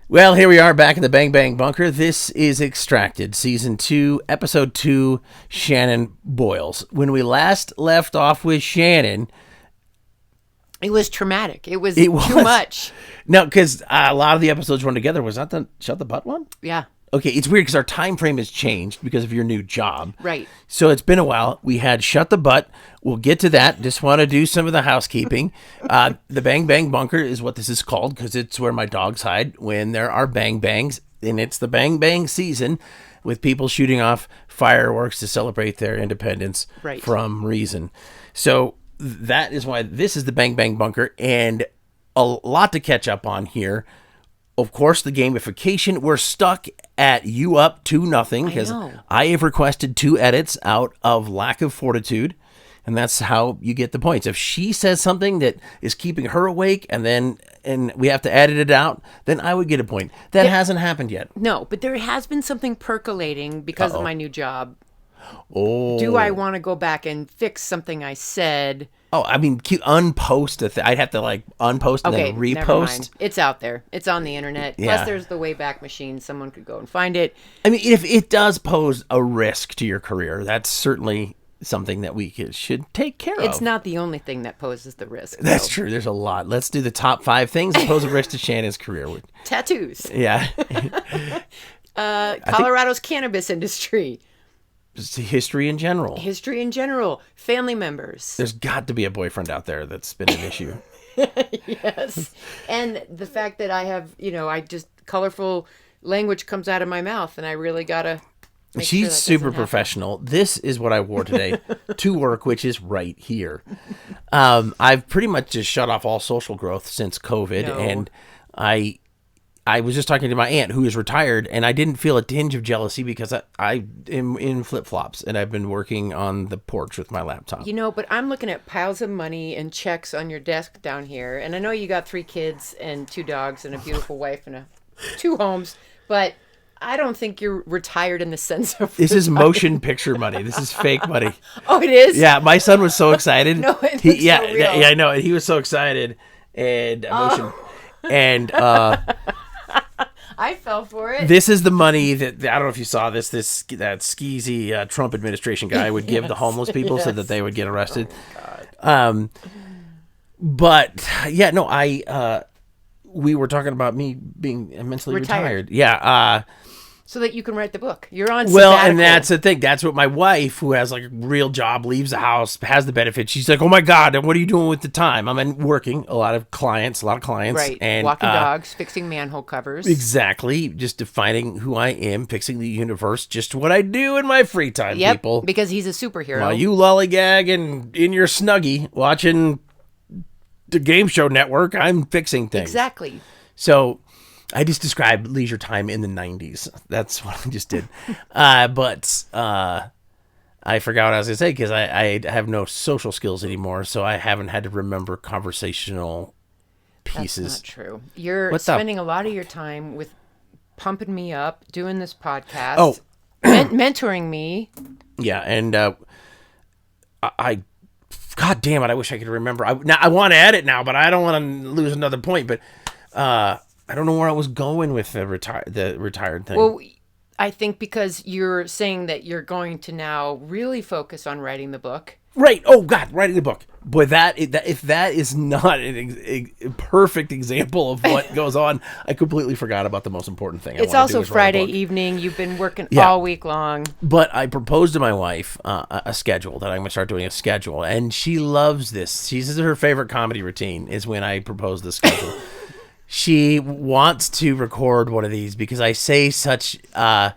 Well, here we are back in the Bang Bang Bunker. This is Extracted, Season 2, Episode 2, Shannon Boyles. When we last left off with Shannon... It was traumatic. It was too much. No, because a lot of the episodes run together. Was that the Shut the Butt one? Yeah. Okay, it's weird because our time frame has changed because of your new job. Right. So it's been a while. We had Shut the Butt. We'll get to that. Just want to do some of the housekeeping. The Bang Bang Bunker is what this is called because it's where my dogs hide when there are bang bangs. And it's the bang bang season with people shooting off fireworks to celebrate their independence from reason. So that is why this is the Bang Bang Bunker. And a lot to catch up on here. Of course, the gamification. We're stuck at you up 2-0 because I have requested 2 edits out of lack of fortitude, and that's how you get the points. If she says something that is keeping her awake, and we have to edit it out, then I would get a point. That hasn't happened yet. No, but there has been something percolating because of my new job. Oh, do I want to go back and fix something I said? Oh, I mean, unpost a thing. I'd have to unpost and then repost. Never mind. It's out there. It's on the internet. Yeah. Plus, there's the Wayback Machine. Someone could go and find it. I mean, if it does pose a risk to your career, that's certainly something that we should take care of. It's not the only thing that poses the risk. That's true. There's a lot. Let's do the top 5 things that pose a risk to Shannon's career. Tattoos. Yeah. Colorado's cannabis industry. History in general. History in general. Family members. There's got to be a boyfriend out there that's been an issue. Yes. And the fact that I have, colorful language comes out of my mouth, and I really got to make She's sure that super professional. This is what I wore today to work, which is right here. I've pretty much just shut off all social growth since COVID, and I was just talking to my aunt who is retired, and I didn't feel a tinge of jealousy because I am in flip-flops, and I've been working on the porch with my laptop. But I'm looking at piles of money and checks on your desk down here, and I know you got 3 kids and 2 dogs and a beautiful wife and 2 homes, but I don't think you're retired in the sense of... This is motion picture money. This is fake money. Oh, it is? Yeah, my son was so excited. No, it looks so real. Yeah, I know. He was so excited. And motion... And... I fell for it. This is the money that, I don't know if you saw that skeezy Trump administration guy would give the homeless people so that they would get arrested. Oh, But yeah, no, we were talking about me being immensely retired. Yeah. So that you can write the book. You're on Well, sabbatical. and that's the thing. That's what my wife, who has a real job, leaves the house, has the benefits. She's like, oh my God, what are you doing with the time? I'm working, a lot of clients. Right. And, walking dogs, fixing manhole covers. Exactly. Just defining who I am, fixing the universe, just what I do in my free time, people. Because he's a superhero. While you lollygag and in your Snuggie watching the Game Show Network, I'm fixing things. Exactly. So... I just described leisure time in the 90s. That's what I just did. But I forgot what I was going to say because I have no social skills anymore, so I haven't had to remember conversational pieces. That's not true. You're spending a lot of your time with pumping me up, doing this podcast, mentoring me. Yeah, and God damn it, I wish I could remember. I want to edit now, but I don't want to lose another point, but... I don't know where I was going with the retired thing. Well, I think because you're saying that you're going to now really focus on writing the book. Right. Oh, God, writing the book. Boy, if that is not a perfect example of what goes on, I completely forgot about the most important thing. It's also Friday evening. You've been working all week long. But I proposed to my wife a schedule, that I'm going to start doing a schedule, and she loves this. She says her favorite comedy routine is when I propose the schedule. She wants to record one of these because I say I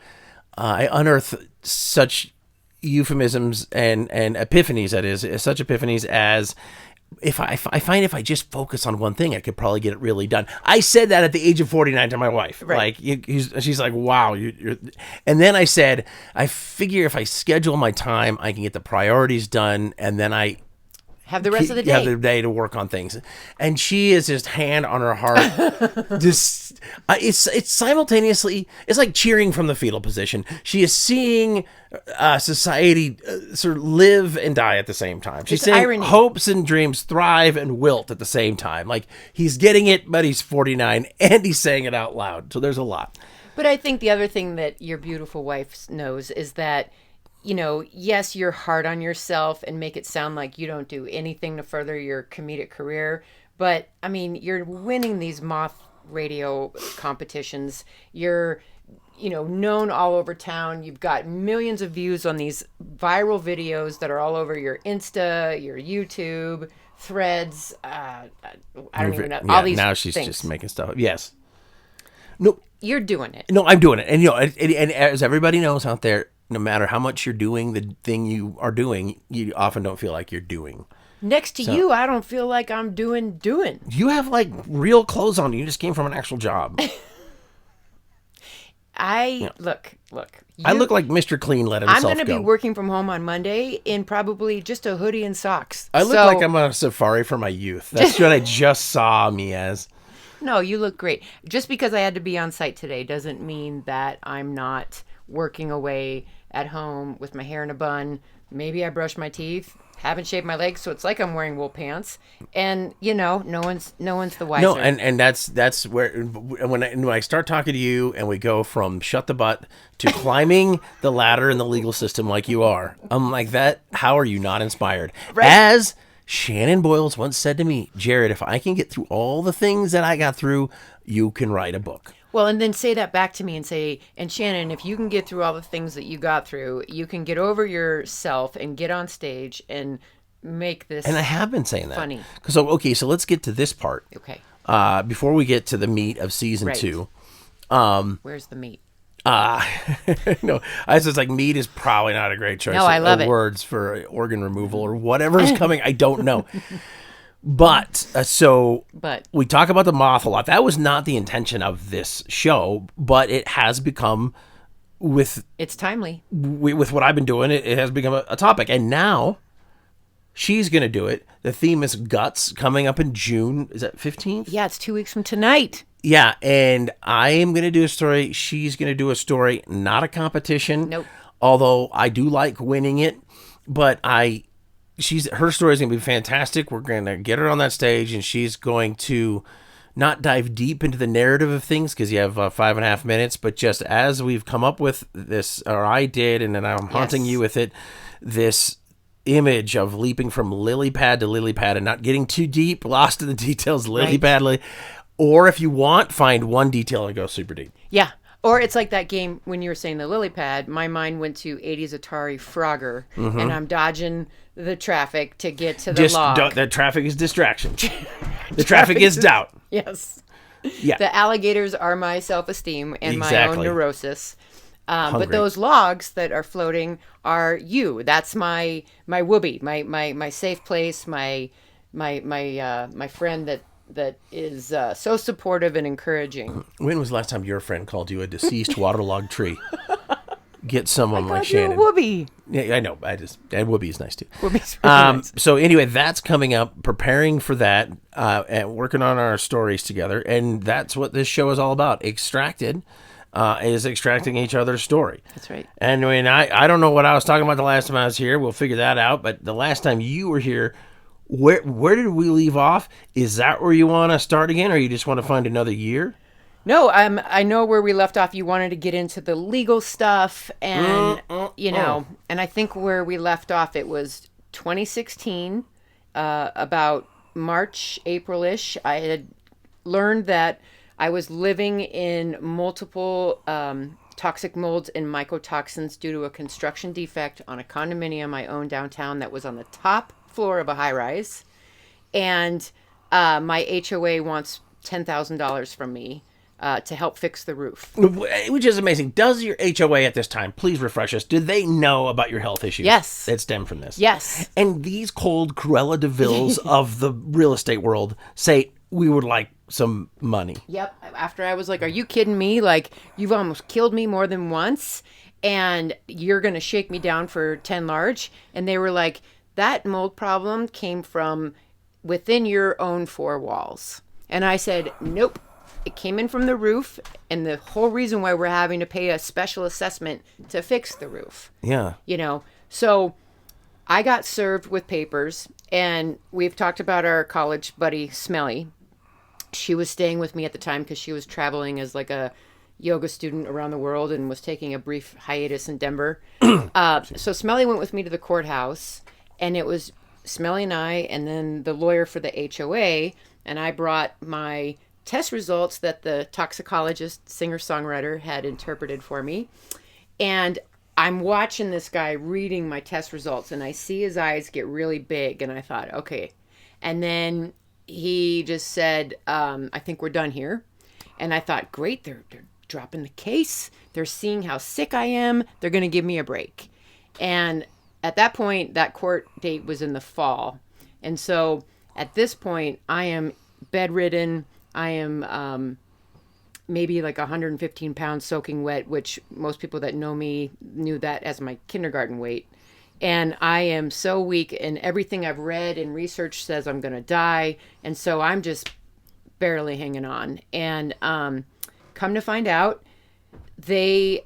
unearth such euphemisms and epiphanies, that is, such epiphanies as I find if I just focus on one thing, I could probably get it really done. I said that at the age of 49 to my wife. Right. She's like, wow. And then I said, I figure if I schedule my time, I can get the priorities done, and then I Have the rest of the have day. the day to work on things. And she is just hand on her heart. Just it's simultaneously, it's like cheering from the fetal position. She is seeing society sort of live and die at the same time. She's It's saying irony. hopes and dreams thrive and wilt at the same time. Like, he's getting it, but he's 49 and he's saying it out loud. So there's a lot. But I think the other thing that your beautiful wife knows is that, yes, you're hard on yourself and make it sound like you don't do anything to further your comedic career. But I mean, you're winning these moth radio competitions. You're, known all over town. You've got millions of views on these viral videos that are all over your Insta, your YouTube, Threads. I don't even know. All these now she's things. just making stuff up. Yes. No, You're doing it. No, I'm doing it. And, and as everybody knows out there, no matter how much you're doing the thing you are doing, you often don't feel like you're doing. Next to you, I don't feel like I'm doing. You have like real clothes on. You just came from an actual job. Look. I look like Mr. Clean let himself I'm going to go. be working from home on Monday in probably just a hoodie and socks. I look like I'm on a safari for my youth. That's what I just saw me as. No, you look great. Just because I had to be on site today doesn't mean that I'm not working away at home with my hair in a bun. Maybe I brush my teeth, haven't shaved my legs, so it's like I'm wearing wool pants. And no one's the wiser. No, and that's where when I start talking to you and we go from shut the butt to climbing the ladder in the legal system like you are, I'm like, that. How are you not inspired? Right. As Shannon Boyles once said to me, Jared, if I can get through all the things that I got through, you can write a book. Well, and then say that back to me and say, and Shannon, if you can get through all the things that you got through, you can get over yourself and get on stage and make this And I have been saying that. funny. So let's get to this part. Okay. Before we get to the meat of season Right. 2. Where's the meat? No, I was just like, meat is probably not a great choice. No, I love of it. words for organ removal or whatever is coming. I don't know. But we talk about the moth a lot. That was not the intention of this show, but it has become It's timely. with what I've been doing. It has become a topic, and now she's going to do it. The theme is guts, coming up in June. Is that 15th? Yeah, it's 2 weeks from tonight. Yeah, and I am going to do a story. She's going to do a story, not a competition. Nope. Although I do like winning it, but her story is going to be fantastic. We're going to get her on that stage, and she's going to not dive deep into the narrative of things because you have 5.5 minutes, but just as we've come up with this, or I did, and then I'm haunting you with it, this image of leaping from lily pad to lily pad and not getting too deep, lost in the details, lily pad, or if you want, find one detail and go super deep. Yeah. Or it's like that game when you were saying the lily pad, my mind went to 80s Atari Frogger, and I'm dodging the traffic to get to the log. The traffic is distraction. The traffic is doubt. Yes. Yeah. The alligators are my self-esteem and my own Exactly. neurosis. But Hungry. those logs that are floating are you. That's my whoopee, my safe place, my friend that is so supportive and encouraging. When was the last time your friend called you a deceased waterlogged tree? Get someone like God, you're a Shannon. whoopee. Yeah, I know. And Whoopi is nice too. Whoopee's really nice. So anyway, that's coming up. Preparing for that, and working on our stories together, and that's what this show is all about. Extracted is extracting each other's story. That's right. And when I don't know what I was talking about the last time I was here. We'll figure that out. But the last time you were here, where did we leave off? Is that where you want to start again, or you just want to find another year? No, I know where we left off. You wanted to get into the legal stuff, and and I think where we left off, it was 2016, about March, April-ish. I had learned that I was living in multiple toxic molds and mycotoxins due to a construction defect on a condominium I owned downtown that was on the top floor of a high-rise, and my HOA wants $10,000 from me to help fix the roof. Which is amazing. Does your HOA at this time, please refresh us, did they know about your health issues? Yes. That stem from this? Yes. And these cold Cruella de Villes of the real estate world say, we would like some money. Yep. After I was like, are you kidding me? Like, you've almost killed me more than once, and you're going to shake me down for 10 large? And they were like, that mold problem came from within your own four walls. And I said, nope. It came in from the roof, and the whole reason why we're having to pay a special assessment to fix the roof. Yeah. So I got served with papers, and we've talked about our college buddy, Smelly. She was staying with me at the time because she was traveling as like a yoga student around the world and was taking a brief hiatus in Denver. So Smelly went with me to the courthouse, and it was Smelly and I, and then the lawyer for the HOA, and I brought my test results that the toxicologist, singer-songwriter had interpreted for me. And I'm watching this guy reading my test results, and I see his eyes get really big, and I thought, okay. And then he just said, I think we're done here. And I thought, great, they're dropping the case. They're seeing how sick I am. They're going to give me a break. And at that point, that court date was in the fall. And so at this point, I am bedridden. I am maybe like 115 pounds soaking wet, which most people that know me knew that as my kindergarten weight. And I am so weak, and everything I've read and research says I'm going to die. And so I'm just barely hanging on. And come to find out, they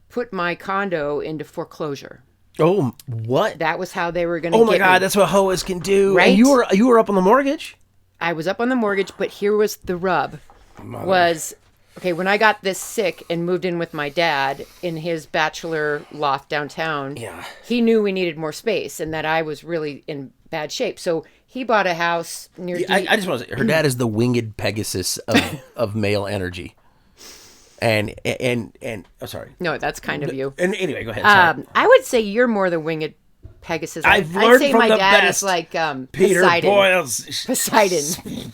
put my condo into foreclosure. Oh, what? That was how they were going to Oh my get God, me. that's what HOAs can do. Right? And you were up on the mortgage? I was up on the mortgage, but here was the rub. When I got this sick and moved in with my dad in his bachelor loft downtown, he knew we needed more space and that I was really in bad shape. So he bought a house near... I just want to say, her dad is the winged Pegasus of male energy. And oh, sorry. No, that's kind of you. And anyway, go ahead. Sorry. I would say you're more the winged Pegasus. I'd I'd say from my the dad best. is like Peter Poseidon. Boyles. Poseidon.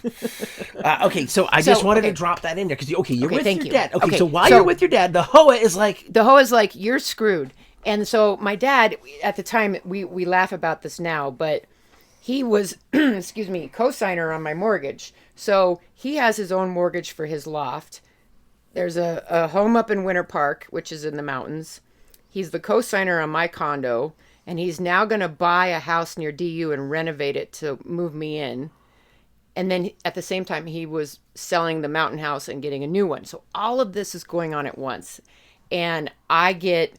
Okay, so I just wanted to drop that in there because you're with your dad. Okay, so while you're with your dad, the HOA is like you're screwed. And so my dad at the time, we laugh about this now, but he was co-signer on my mortgage. So he has his own mortgage for his loft. There's a home up in Winter Park, which is in the mountains. He's the co-signer on my condo. And he's now going to buy a house near DU and renovate it to move me in. And then at the same time, he was selling the mountain house and getting a new one. So all of this is going on at once. And I get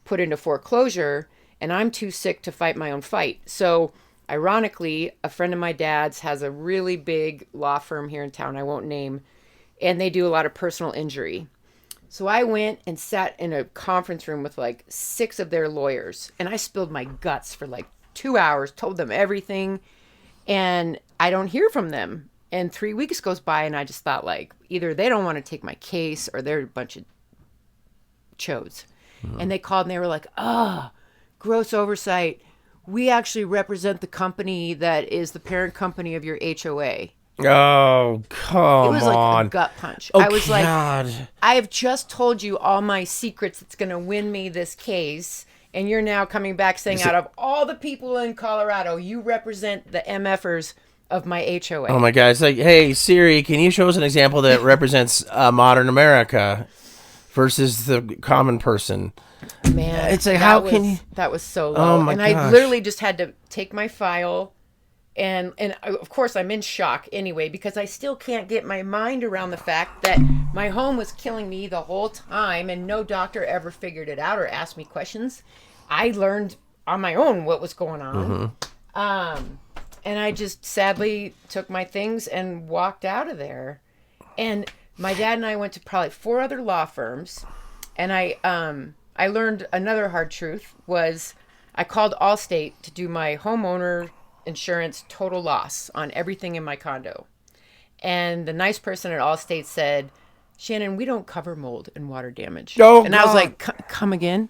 put into foreclosure, and I'm too sick to fight my own fight. So ironically, a friend of my dad's has a really big law firm here in town, I won't name, and they do a lot of personal injury. So I went and sat in a conference room with like 6 of their lawyers, and I spilled my guts for like 2 hours, told them everything, and I don't hear from them. And 3 weeks goes by, and I just thought like, either they don't want to take my case or they're a bunch of chodes. And they called and they were like, gross oversight. We actually represent the company that is the parent company of your HOA. Oh, come on. It was like a gut punch. Oh, I was God. like, I have just told you all my secrets that's going to win me this case. And you're now coming back saying out of all the people in Colorado, you represent the MFers of my HOA. Oh, my God. It's like, hey, Siri, can you show us an example that represents modern America versus the common person? Man. It's like, how can you... That was so low. Oh, my gosh. I literally just had to take my file... And of course, I'm in shock anyway, because I still can't get my mind around the fact that my home was killing me the whole time and no doctor ever figured it out or asked me questions. I learned on my own what was going on. And I just sadly took my things and walked out of there. And my dad and I went to probably 4 other law firms. And I learned another hard truth was I called Allstate to do my homeowner insurance total loss on everything in my condo. And the nice person at Allstate said, Shannon, we don't cover mold and water damage. Oh, and I was like, come again?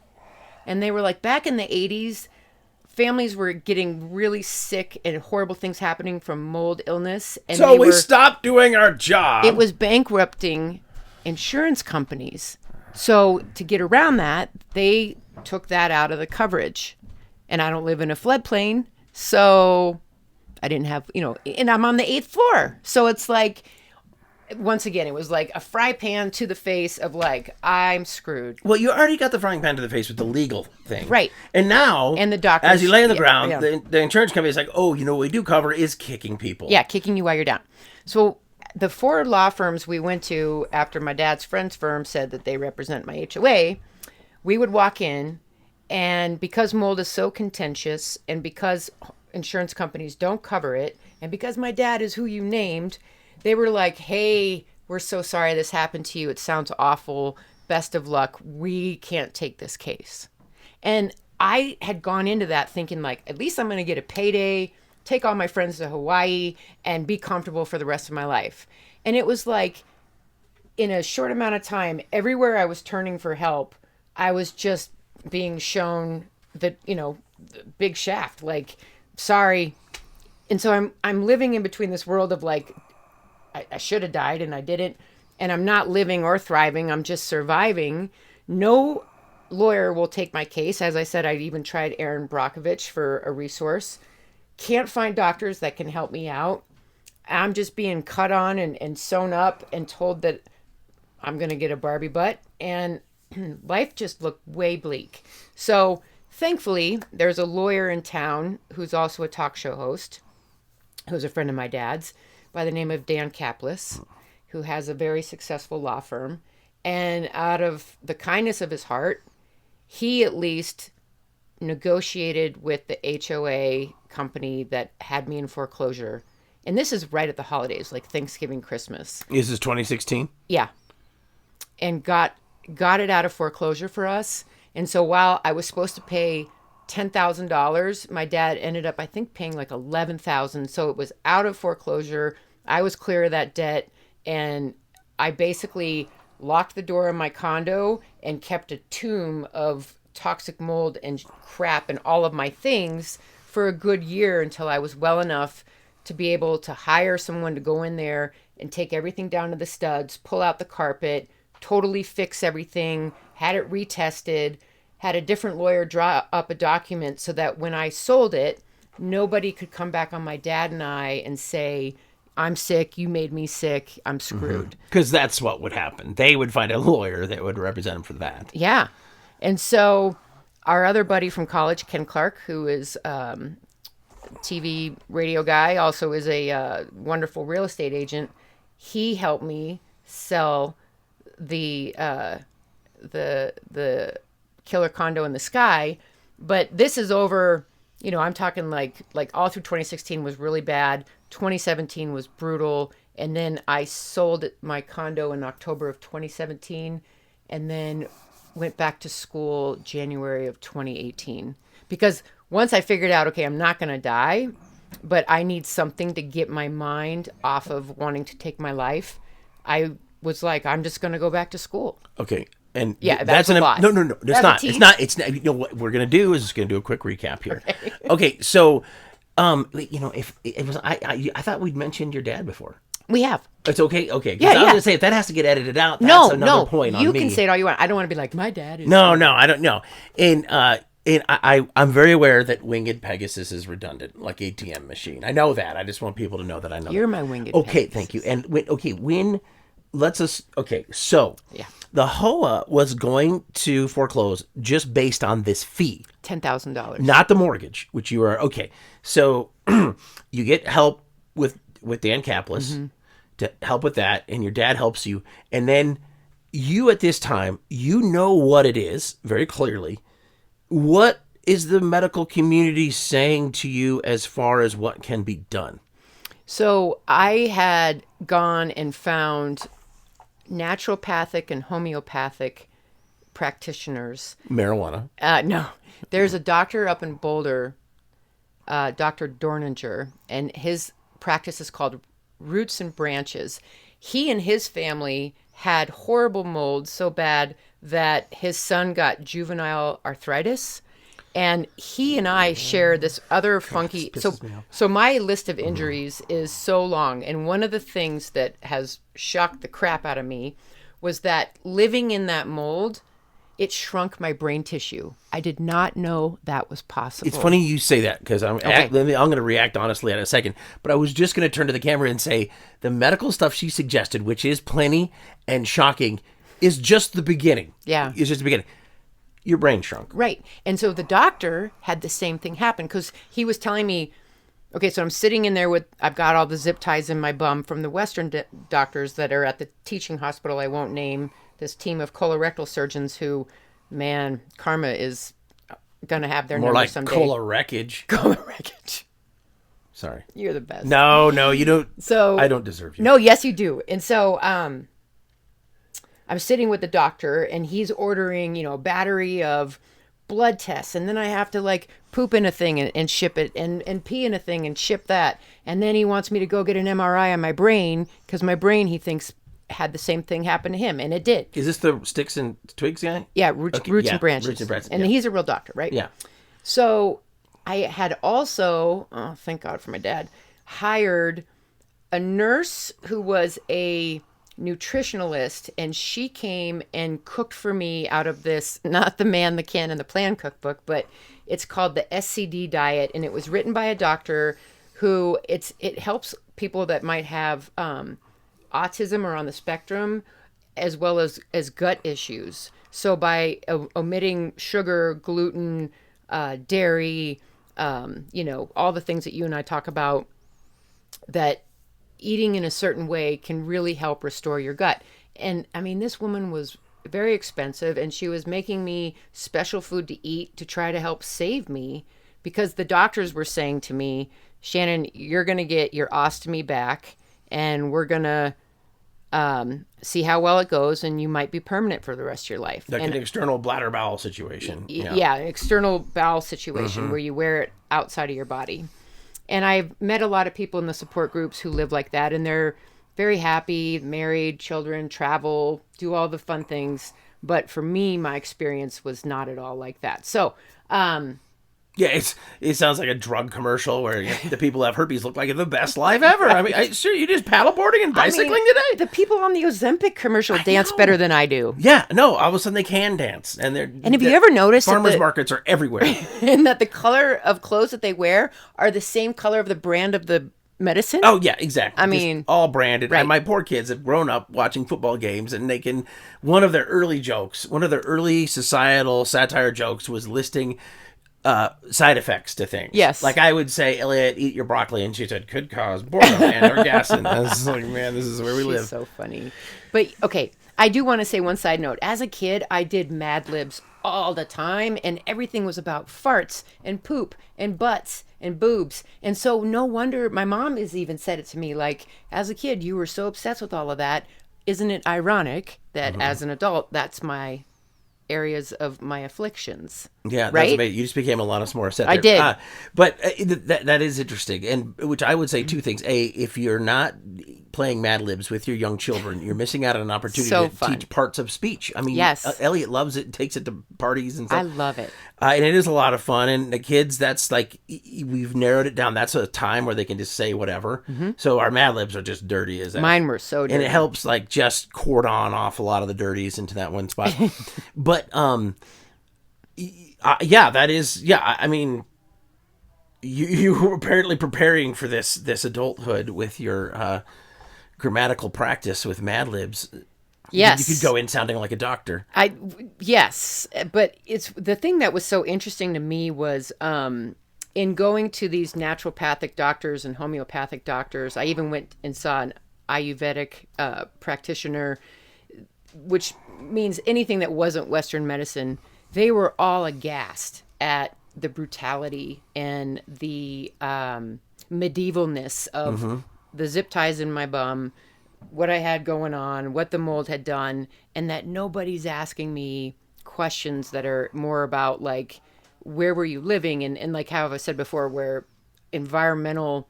And they were like, back in the 80s, families were getting really sick and horrible things happening from mold illness. And so we stopped doing our job. It was bankrupting insurance companies. So to get around that, they took that out of the coverage. And I don't live in a floodplain. So I didn't have, and I'm on the 8th floor. So it's like, once again, it was like a fry pan to the face of like, I'm screwed. Well, you already got the frying pan to the face with the legal thing. Right. And now, And the doctors, as you lay on the ground, yeah. the insurance company is like, oh, you know what we do cover is kicking people. Yeah, kicking you while you're down. So the 4 law firms we went to after my dad's friend's firm said that they represent my HOA, we would walk in, and because mold is so contentious, and because insurance companies don't cover it, and because my dad is who you named, they were like, hey, we're so sorry this happened to you. It sounds awful. Best of luck. We can't take this case. And I had gone into that thinking like, at least I'm going to get a payday, take all my friends to Hawaii, and be comfortable for the rest of my life. And it was like, in a short amount of time, everywhere I was turning for help, I was just being shown the big shaft, like, sorry. And so I'm living in between this world of like, I should have died and I didn't, and I'm not living or thriving. I'm just surviving. No lawyer will take my case. As I said, I even tried Aaron Brockovich for a resource. Can't find doctors that can help me out. I'm just being cut on and sewn up and told that I'm going to get a Barbie butt. And life just looked way bleak. So thankfully, there's a lawyer in town who's also a talk show host, who's a friend of my dad's, by the name of Dan Kaplis, who has a very successful law firm. And out of the kindness of his heart, he at least negotiated with the HOA company that had me in foreclosure. And this is right at the holidays, like Thanksgiving, Christmas. Is this 2016? Yeah. And got it out of foreclosure for us. And so while I was supposed to pay $10,000, my dad ended up, I think, paying like $11,000. So it was out of foreclosure. I was clear of that debt. And I basically locked the door of my condo and kept a tomb of toxic mold and crap and all of my things for a good year until I was well enough to be able to hire someone to go in there and take everything down to the studs, pull out the carpet, totally fix everything, had it retested, had a different lawyer draw up a document so that when I sold it, nobody could come back on my dad and I and say, I'm sick, you made me sick, I'm screwed. Because that's what would happen. They would find a lawyer that would represent them for that. Yeah. And so our other buddy from college, Ken Clark, who is TV radio guy, also is a wonderful real estate agent. He helped me sell the killer condo in the sky. But this is over, I'm talking like all through 2016 was really bad. 2017 was brutal. And then I sold my condo in October of 2017 and then went back to school January of 2018. Because once I figured out, okay, I'm not going to die, but I need something to get my mind off of wanting to take my life, I was like, I'm just going to go back to school. Okay. And yeah, that's a lot. No. It's not. It's not. What we're going to do is just going to do a quick recap here. Okay. So, if it was, I thought we'd mentioned your dad before. We have. It's okay. Okay. Yeah, I was going to say, if that has to get edited out, that's another point on me. You can say it all you want. I don't want to be like, my dad is. No, I don't know. And I'm very aware that Winged Pegasus is redundant, like ATM machine. I know that. I just want people to know that I know. You're that. my Winged Okay, Pegasus. thank you. And so yeah. The HOA was going to foreclose just based on this fee. $10,000. Not the mortgage, which you are, okay. So you get help with Dan Kaplis to help with that, and your dad helps you. And then you at this time, what it is very clearly. What is the medical community saying to you as far as what can be done? So I had gone and found naturopathic and homeopathic practitioners. Marijuana. No. There's a doctor up in Boulder, Dr. Dorninger, and his practice is called Roots and Branches. He and his family had horrible mold so bad that his son got juvenile arthritis. And he and I share this other funky. So my list of injuries is so long. And one of the things that has shocked the crap out of me was that living in that mold, it shrunk my brain tissue. I did not know that was possible. It's funny you say that because I'm going to react honestly in a second. But I was just going to turn to the camera and say the medical stuff she suggested, which is plenty and shocking, is just the beginning. Yeah. It's just the beginning. Your brain shrunk. Right. And so the doctor had the same thing happen because he was telling me, okay, so I'm sitting in there I've got all the zip ties in my bum from the Western doctors that are at the teaching hospital I won't name, this team of colorectal surgeons who, man, karma is going to have their More number like someday. colorectage. Colorectage. Sorry. You're the best. No, you don't. So I don't deserve you. No, yes, you do. And so I'm sitting with the doctor and he's ordering, a battery of blood tests. And then I have to like poop in a thing and ship it and pee in a thing and ship that. And then he wants me to go get an MRI on my brain because my brain, he thinks, had the same thing happen to him. And it did. Is this the sticks and twigs guy? Yeah, roots and branches. Roots and branches. And he's a real doctor, right? Yeah. So I had also, oh, thank God for my dad, hired a nurse who was a nutritionalist, and she came and cooked for me out of this, not the Man, the Can, and the Plan cookbook, but it's called the SCD diet, and it was written by a doctor who it helps people that might have autism or on the spectrum, as well as gut issues. So by omitting sugar, gluten, dairy, all the things that you and I talk about, that eating in a certain way can really help restore your gut. And I mean, this woman was very expensive, and she was making me special food to eat to try to help save me, because the doctors were saying to me, Shannon, you're going to get your ostomy back, and we're going to see how well it goes, and you might be permanent for the rest of your life. Like an external bladder bowel situation. Yeah, an external bowel situation where you wear it outside of your body. And I've met a lot of people in the support groups who live like that, and they're very happy, married, children, travel, do all the fun things. But for me, my experience was not at all like that. So, yeah, it sounds like a drug commercial where the people who have herpes look like the best life ever. I mean, sure, you just paddleboarding and bicycling today? The people on the Ozempic commercial dance better than I do. Yeah, no, all of a sudden they can dance. And have you ever noticed farmers markets are everywhere. And that the color of clothes that they wear are the same color of the brand of the medicine? Oh, yeah, exactly. I mean, just all branded. Right. And my poor kids have grown up watching football games, and one of their early societal satire jokes was listing side effects to things. Yes. Like I would say, Elliot, eat your broccoli, and she said, could cause boredom and orgasm. I was like, man, this is where we live. She's so funny. But, okay, I do want to say one side note. As a kid, I did Mad Libs all the time, and everything was about farts and poop and butts and boobs. And so no wonder, my mom has even said it to me, like, as a kid, you were so obsessed with all of that. Isn't it ironic that as an adult, that's my areas of my afflictions? Yeah, right? That's amazing. You just became a lot of smart set there. I did. But that is interesting, and which I would say two things. A, if you're not playing Mad Libs with your young children, you're missing out on an opportunity to teach parts of speech. I mean, yes. Elliot loves it, takes it to parties and stuff. I love it. And it is a lot of fun. And the kids, that's like, we've narrowed it down. That's a time where they can just say whatever. Mm-hmm. So our Mad Libs are just dirty as that. Mine were so dirty. And it helps like just cordon off a lot of the dirties into that one spot. But, that is, I mean, you were apparently preparing for this adulthood with your grammatical practice with Mad Libs. Yes. You could go in sounding like a doctor. Yes, but it's the thing that was so interesting to me was in going to these naturopathic doctors and homeopathic doctors. I even went and saw an Ayurvedic practitioner, which means anything that wasn't Western medicine. They were all aghast at the brutality and the medievalness of the zip ties in my bum, what I had going on, what the mold had done, and that nobody's asking me questions that are more about like, where were you living? And like how I said before, where environmental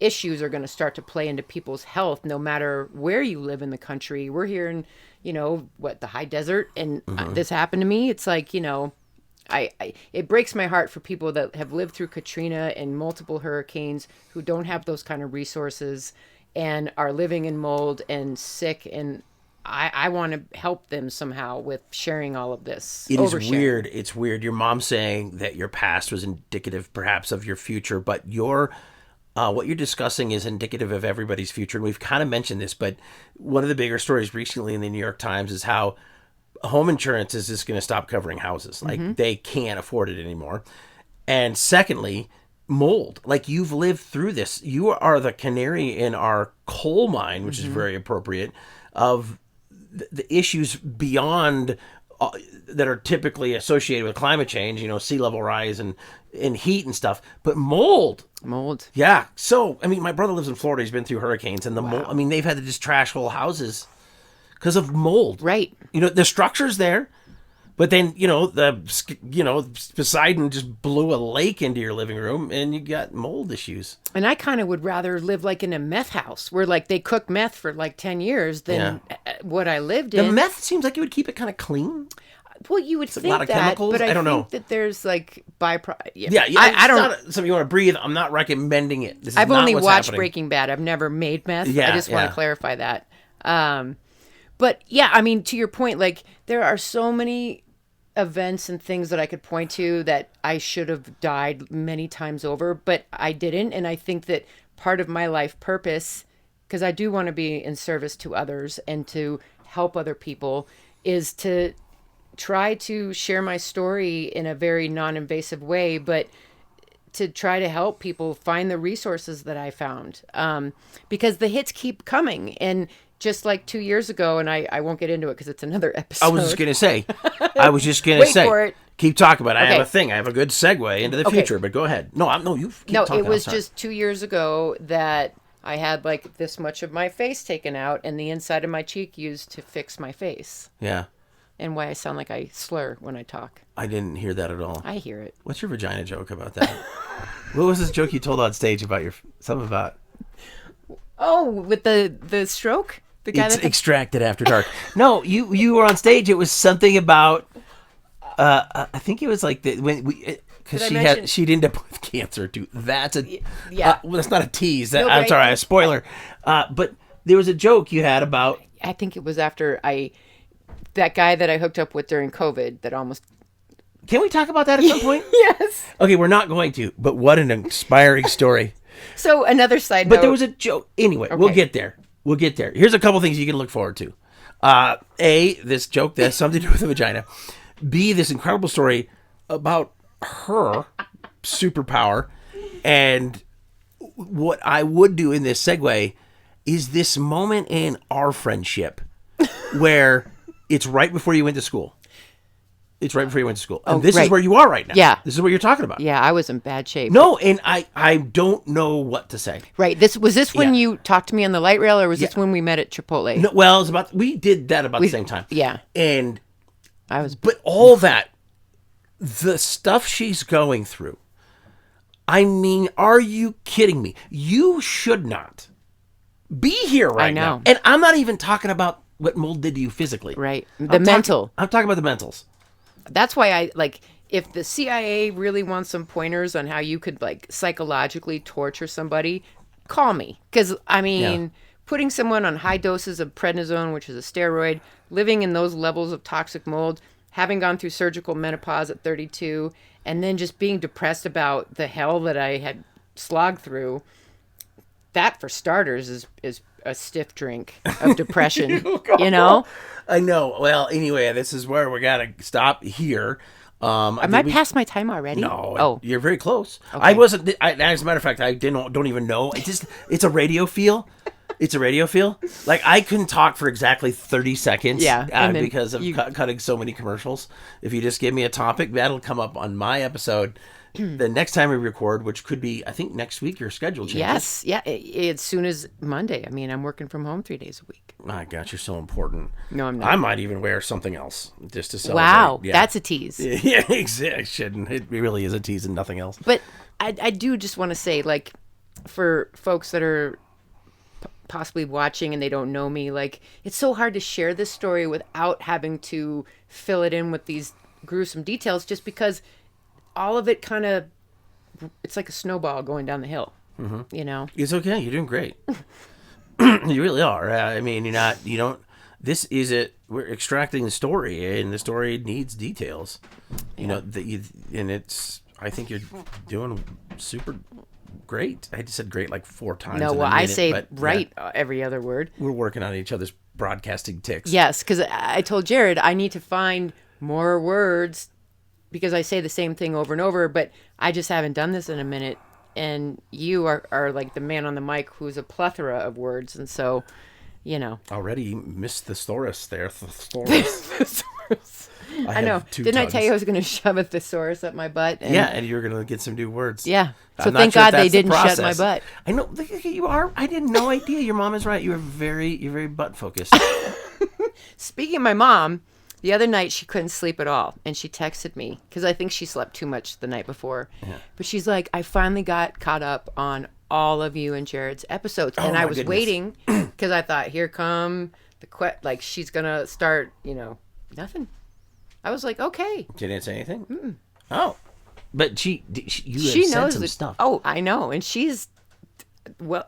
issues are going to start to play into people's health, no matter where you live in the country. We're here in, the high desert, and this happened to me. It's like, it breaks my heart for people that have lived through Katrina and multiple hurricanes who don't have those kind of resources and are living in mold and sick. And I want to help them somehow with sharing all of this. It is Oversharing. weird. It's weird. Your mom saying that your past was indicative, perhaps, of your future, but what you're discussing is indicative of everybody's future. And we've kind of mentioned this, but one of the bigger stories recently in the New York Times is how home insurance is just going to stop covering houses. Like they can't afford it anymore. And secondly, mold. Like you've lived through this. You are the canary in our coal mine, which is very appropriate, of the issues beyond that are typically associated with climate change, sea level rise and heat and stuff, but mold. Yeah. So, I mean, my brother lives in Florida. He's been through hurricanes and the mold. I mean, they've had to just trash whole houses because of mold. Right. The structure's there, but then, Poseidon just blew a lake into your living room and you got mold issues. And I kind of would rather live like in a meth house where like they cook meth for like 10 years than what I lived in. The meth seems like it would keep it kind of clean. Well, you would think a lot of that, chemicals. but I don't know. think that there's like byproduct. Yeah, I don't. Not something you want to breathe. I'm not recommending it. This is I've not only what's watched happening. Breaking Bad. I've never made meth. Yeah, I just want to clarify that. But yeah, I mean, to your point, like there are so many events and things that I could point to that I should have died many times over, but I didn't. And I think that part of my life purpose, because I do want to be in service to others and to help other people, is to try to share my story in a very non-invasive way, but to try to help people find the resources that I found. Because the hits keep coming. And just like 2 years ago, and I won't get into it because it's another episode. I was just going to say. Wait for it. Keep talking about it. Okay. I have a thing. I have a good segue into the future, but go ahead. You keep talking. It was just 2 years ago that I had like this much of my face taken out and the inside of my cheek used to fix my face. Yeah. And why I sound like I slur when I talk. I didn't hear that at all. I hear it. What's your vagina joke about that? What was this joke you told on stage about something about? Oh, with the stroke? The guy It's that extracted after dark. No, you were on stage. It was something about. I think it was like when we because she'd end up with cancer too. That's a well, that's not a tease. I'm sorry, a spoiler. But there was a joke you had about. I think it was after that guy that I hooked up with during COVID that almost. Can we talk about that at some point? Yes. Okay, we're not going to, but what an inspiring story. So another side note. But there was a joke. Anyway, okay. We'll get there. Here's a couple things you can look forward to. A, this joke that has something to do with the vagina. B, this incredible story about her superpower. And what I would do in this segue is this moment in our friendship where it's right before you went to school. It's right before you went to school. And this is where you are right now. Yeah. This is what you're talking about. Yeah, I was in bad shape. No, and I don't know what to say. Right. Was this when you talked to me on the light rail, or was this when we met at Chipotle? No, well, we did that about the same time. Yeah. And but all that, the stuff she's going through. I mean, are you kidding me? You should not be here right now. And I'm not even talking about what mold did to you physically. Right. I'm talking about the mentals. That's why I if the CIA really wants some pointers on how you could like psychologically torture somebody, call me. Because I mean, putting someone on high doses of prednisone, which is a steroid, living in those levels of toxic mold, having gone through surgical menopause at 32, and then just being depressed about the hell that I had slogged through, that for starters is a stiff drink of depression, you know? I know. Well, anyway, this is where we got to stop here. Am I past my time already? No. You're very close. Okay. I wasn't. As a matter of fact, I don't even know. It's a radio feel. It's a radio feel. Like I couldn't talk for exactly 30 seconds. Yeah. Because of cutting so many commercials. If you just give me a topic, that'll come up on my episode. The next time we record, which could be, I think, next week, your schedule changes. Yes. Yeah. As soon as Monday. I mean, I'm working from home 3 days a week. My gosh, you're so important. No, I'm not. I might even wear something else just to celebrate. Wow. Yeah. That's a tease. Yeah, exactly. I shouldn't. It really is a tease and nothing else. But I do just want to say, like, for folks that are possibly watching and they don't know me, like, it's so hard to share this story without having to fill it in with these gruesome details, just because all of it kind of, it's like a snowball going down the hill, you know? It's okay. You're doing great. You really are. I mean, you don't, this is it. We're extracting the story, and the story needs details. You know, I think you're doing super great. I just said great like 4 times. No, in a well, minute, I say but, right every other word. We're working on each other's broadcasting ticks. Yes, because I told Jared I need to find more words because I say the same thing over and over, but I just haven't done this in a minute. And you are like the man on the mic who's a plethora of words, and so, you know. Already you missed the thesaurus there. Thesaurus. I know. Didn't I tell you I was going to shove a thesaurus up my butt? And you were going to get some new words. Yeah. So I'm thank not sure God they if that's the didn't shut my process. butt. I know. Look at you are. I had no idea. Your mom is right. You're very butt focused. Speaking of my mom, the other night she couldn't sleep at all, and she texted me because I think she slept too much the night before. Yeah. But she's like, I finally got caught up on all of you and Jared's episodes, and I was waiting because I thought, here come like she's gonna start, nothing. I was like, okay. She didn't say anything. Mm-mm. Oh, but you she knows some stuff. Oh, I know, and she's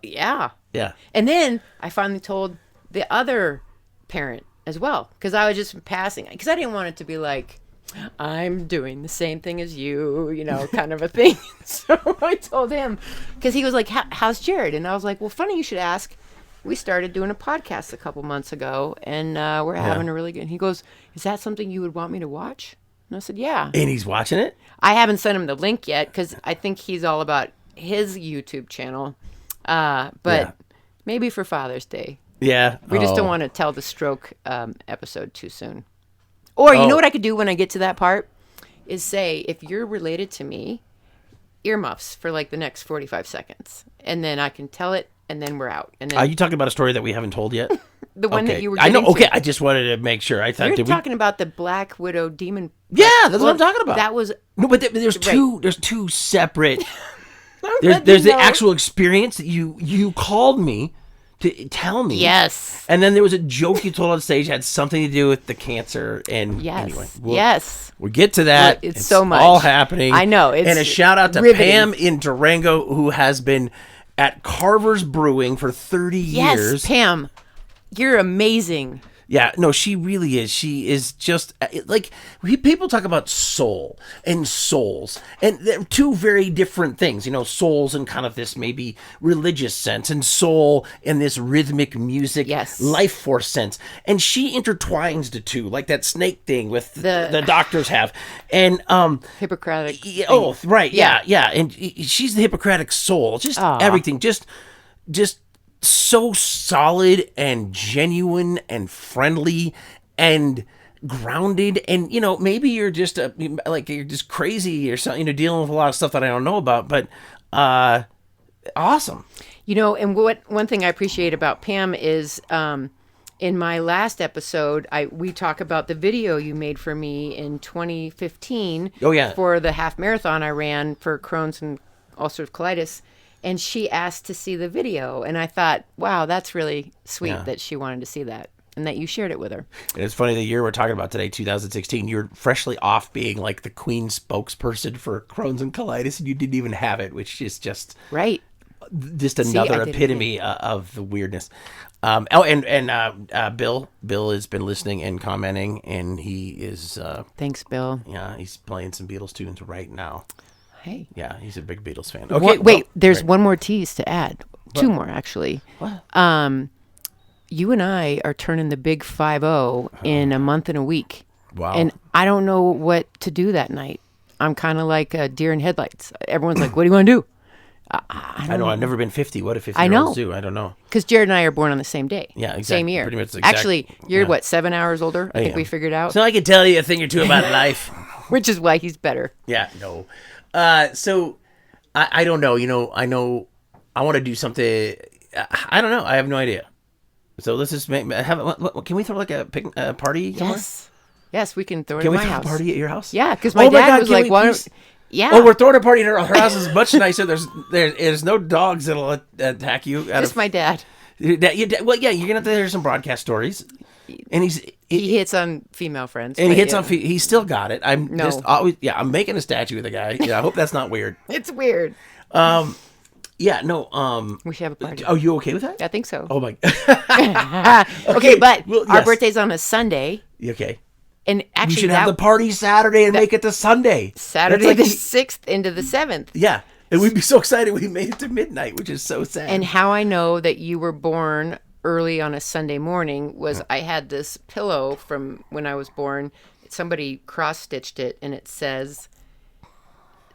yeah. Yeah. And then I finally told the other parent as well, because I was just passing, because I didn't want it to be like, I'm doing the same thing as you, kind of a thing. So I told him, because he was like, how's Jared? And I was like, well, funny you should ask. We started doing a podcast a couple months ago, and we're having a really good, and he goes, is that something you would want me to watch? And I said, yeah. And he's watching it? I haven't sent him the link yet, because I think he's all about his YouTube channel. But maybe for Father's Day. Yeah. We just don't want to tell the stroke episode too soon. Or you know what I could do when I get to that part? Is say, if you're related to me, earmuffs for like the next 45 seconds. And then I can tell it, and then we're out. And then, are you talking about a story that we haven't told yet? The one that you were I getting know. Okay, to. I just wanted to make sure. I thought You're talking about the Black Widow demon. Yeah, that's what I'm talking about. That was... No, but there's two separate... There's the actual experience that you called me to tell me. Yes. And then there was a joke you told on stage that had something to do with the cancer. And yes. Anyway, we'll get to that. It's so much. All happening. I know. And a shout out to riveting. Pam in Durango, who has been at Carver's Brewing for 30 years. Yes, Pam. You're amazing. Yeah, no, she really is. She is just like people talk about soul and souls, and they're two very different things. Souls in kind of this maybe religious sense, and soul in this rhythmic music, life force sense. And she intertwines the two, like that snake thing with the doctors have, and Hippocratic. Oh, right, yeah. And she's the Hippocratic soul. Just everything, just so solid and genuine and friendly and grounded. And maybe you're just you're just crazy or something, dealing with a lot of stuff that I don't know about, but awesome. And one thing I appreciate about Pam is in my last episode we talk about the video you made for me in 2015 for the half marathon I ran for Crohn's and ulcerative colitis. And she asked to see the video. And I thought, wow, that's really sweet that she wanted to see that and that you shared it with her. And it's funny, the year we're talking about today, 2016, you're freshly off being like the Queen spokesperson for Crohn's and colitis, and you didn't even have it, which is just just another epitome of the weirdness. Bill has been listening and commenting, and he is... Thanks, Bill. Yeah, he's playing some Beatles tunes right now. Hey. Yeah, he's a big Beatles fan. Okay, there's one more tease to add. Two more, actually. What? You and I are turning the big 5-0 in a month and a week. Wow. And I don't know what to do that night. I'm kind of like a deer in headlights. Everyone's like, what do you want to do? I don't know. I've never been 50. What if 50-year-olds do? I don't know. Because Jared and I are born on the same day. Yeah, exactly. Same year. Pretty much Actually, you're 7 hours older? I think we figured out. So I can tell you a thing or two about life. Which is why he's better. Yeah, no. So I don't know. I know I want to do something. I don't know. I have no idea. So let's just can we throw like a party? Somewhere? Yes, we can throw it at my house. Can we throw a party at your house? Yeah, because my dad was like, "Why don't?" Yeah. Oh, we're throwing a party at her house. Is much nicer. There's no dogs that'll attack you. Just my dad. Well, yeah, you're gonna have to hear some broadcast stories. And he hits on female friends. And he hits on he's still got it. I'm making a statue of the guy. Yeah, I hope that's not weird. It's weird. Yeah, no. We should have a party. Are you okay with that? I think so. Oh my. Okay, but well, our yes. birthday's on a Sunday. Okay. And We actually, should have the party Saturday and make it to Sunday. Saturday That's the 6th into the 7th. Yeah. And we'd be so excited we made it to midnight, which is so sad. And how I know that you were born early on a Sunday morning was I had this pillow from when I was born. Somebody cross-stitched it, and it says,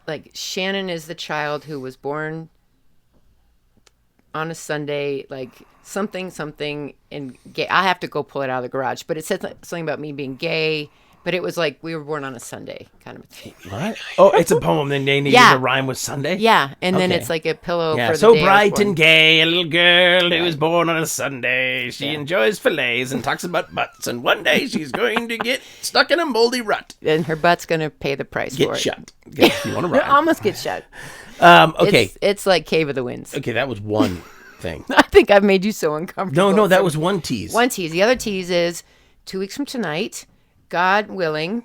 like, Shannon is the child who was born on a Sunday, like, something, and gay. I have to go pull it out of the garage. But it said something about me being gay. But it was like we were born on a Sunday kind of a thing. What? Oh, it's a poem. Then they needed to rhyme with Sunday? Yeah, and then Okay. it's like a pillow Yeah, for the so day I was bright born. and gay, a little girl who was born on a Sunday. She enjoys fillets and talks about butts, and one day she's going to get stuck in a moldy rut. And her butt's going to pay the price for Get it. shut. If you want to rhyme. Almost get shut. Okay. It's like Cave of the Winds. Okay, that was one thing. I think I've made you so uncomfortable. No, that was one tease. One tease. The other tease is 2 weeks from tonight, God willing,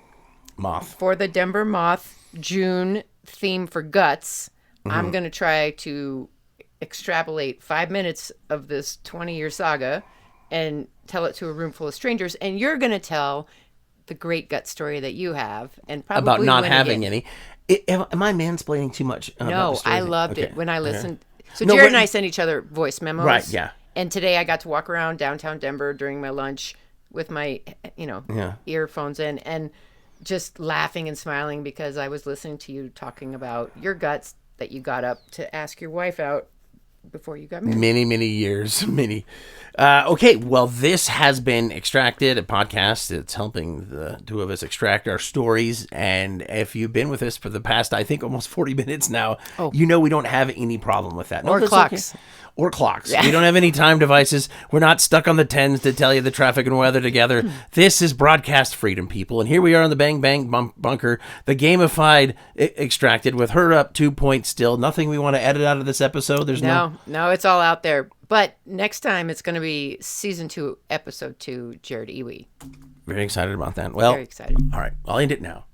Moth. for the Denver Moth June theme for guts, Mm-hmm. I'm going to try to extrapolate 5 minutes of this 20-year saga and tell it to a room full of strangers. And you're going to tell the great gut story that you have. And probably About not win having again. any. Am I mansplaining too much? About No, the story? I loved Okay. it when I listened. So No, Jared but- and I sent each other voice memos. Right, yeah. And today I got to walk around downtown Denver during my lunch with my, earphones in and just laughing and smiling because I was listening to you talking about your guts that you got up to ask your wife out before you got married. Many years. Okay, well, this has been Extracted, a podcast that's helping the two of us extract our stories. And if you've been with us for the past, I think, almost 40 minutes now, you know we don't have any problem with that. No, Or that's clocks. okay. Or clocks. We don't have any time devices. We're not stuck on the 10s to tell you the traffic and weather together. This is broadcast freedom, people. And here we are on the Bang Bang Bunker, the gamified Extracted with her up 2 points still. Nothing we want to edit out of this episode. There's No, it's all out there. But next time it's going to be season 2, episode 2, Jared Iwi. Very excited about that. Well, Very excited. all right. I'll end it now.